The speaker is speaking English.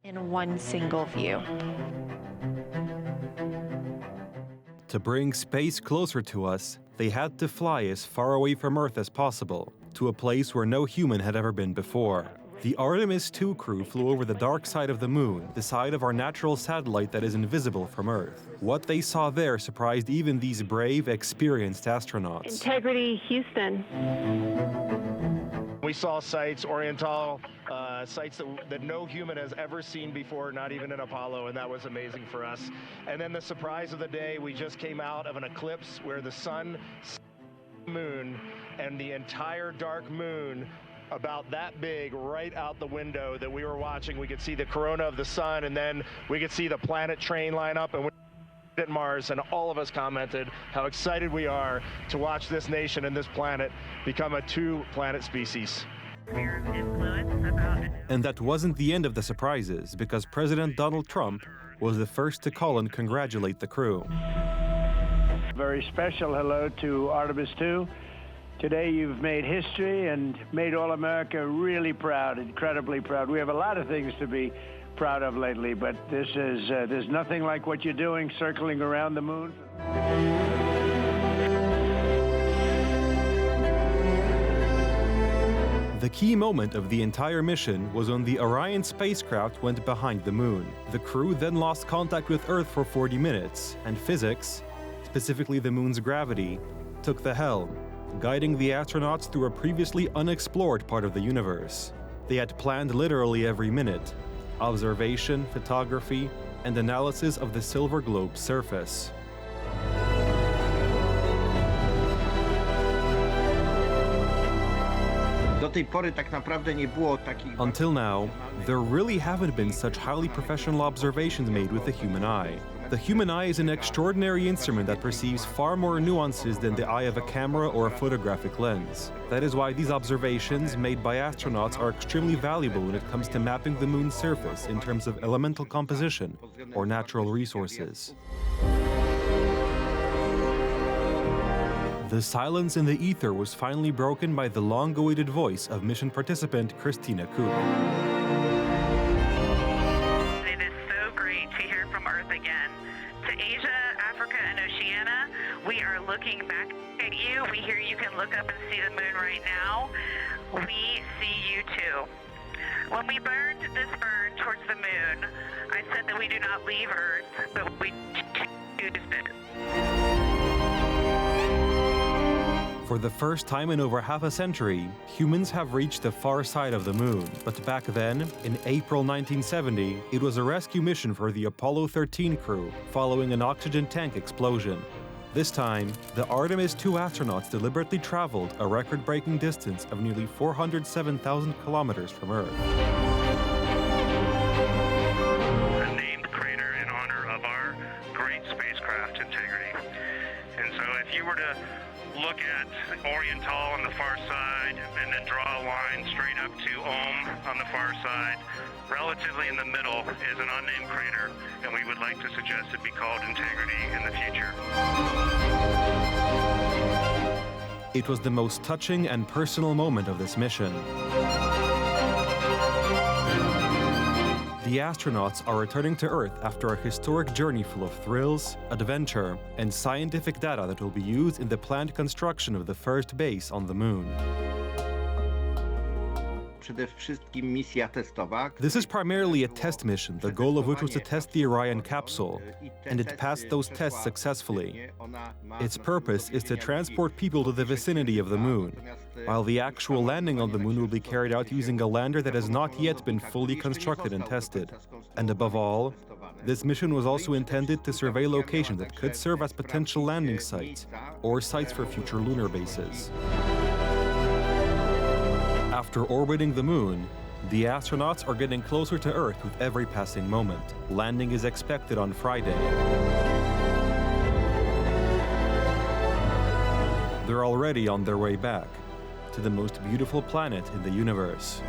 in one single view. To bring space closer to us, they had to fly as far away from Earth as possible, to a place where no human had ever been before. The Artemis II crew flew over the dark side of the moon, the side of our natural satellite that is invisible from Earth. What they saw there surprised even these brave, experienced astronauts. Integrity, Houston. We saw sites, Oriental, sites that no human has ever seen before, not even in Apollo, and that was amazing for us. And then the surprise of the day, we just came out of an eclipse where the sun, moon, and the entire dark moon about that big right out the window that we were watching. We could see the corona of the sun, and then we could see the planet train line up, and we at Mars, and all of us commented how excited we are to watch this nation and this planet become a two-planet species. And that wasn't the end of the surprises, because President Donald Trump was the first to call and congratulate the crew. Very special hello to Artemis II. Today you've made history and made all America really proud, incredibly proud. We have a lot of things to be proud of lately, but this is there's nothing like what you're doing, circling around the moon. The key moment of the entire mission was when the Orion spacecraft went behind the moon. The crew then lost contact with Earth for 40 minutes, and physics, specifically the moon's gravity, took the helm, guiding the astronauts through a previously unexplored part of the universe. They had planned literally every minute: observation, photography, and analysis of the silver globe's surface. Until now, there really haven't been such highly professional observations made with the human eye. The human eye is an extraordinary instrument that perceives far more nuances than the eye of a camera or a photographic lens. That is why these observations made by astronauts are extremely valuable when it comes to mapping the moon's surface in terms of elemental composition or natural resources. The silence in the ether was finally broken by the long-awaited voice of mission participant Christina Koch. It is so great to hear from Earth again. To Asia, Africa, and Oceania, we are looking back at you. We hear you can look up and see the moon right now. We see you too. When we burned this burn towards the moon, I said that we do not leave Earth, but we choose it. For the first time in over half a century, humans have reached the far side of the moon. But back then, in April 1970, it was a rescue mission for the Apollo 13 crew following an oxygen tank explosion. This time, the Artemis II astronauts deliberately traveled a record-breaking distance of nearly 407,000 kilometers from Earth. A named crater in honor of our great spacecraft integrity. And so if you were to look at Oriental on the far side and then draw a line straight up to Ohm on the far side, relatively in the middle is an unnamed crater, and we would like to suggest it be called Integrity in the future. It was the most touching and personal moment of this mission. The astronauts are returning to Earth after a historic journey full of thrills, adventure, and scientific data that will be used in the planned construction of the first base on the moon. This is primarily a test mission, the goal of which was to test the Orion capsule, and it passed those tests successfully. Its purpose is to transport people to the vicinity of the moon, while the actual landing on the moon will be carried out using a lander that has not yet been fully constructed and tested. And above all, this mission was also intended to survey locations that could serve as potential landing sites or sites for future lunar bases. After orbiting the moon, the astronauts are getting closer to Earth with every passing moment. Landing is expected on Friday. They're already on their way back to the most beautiful planet in the universe.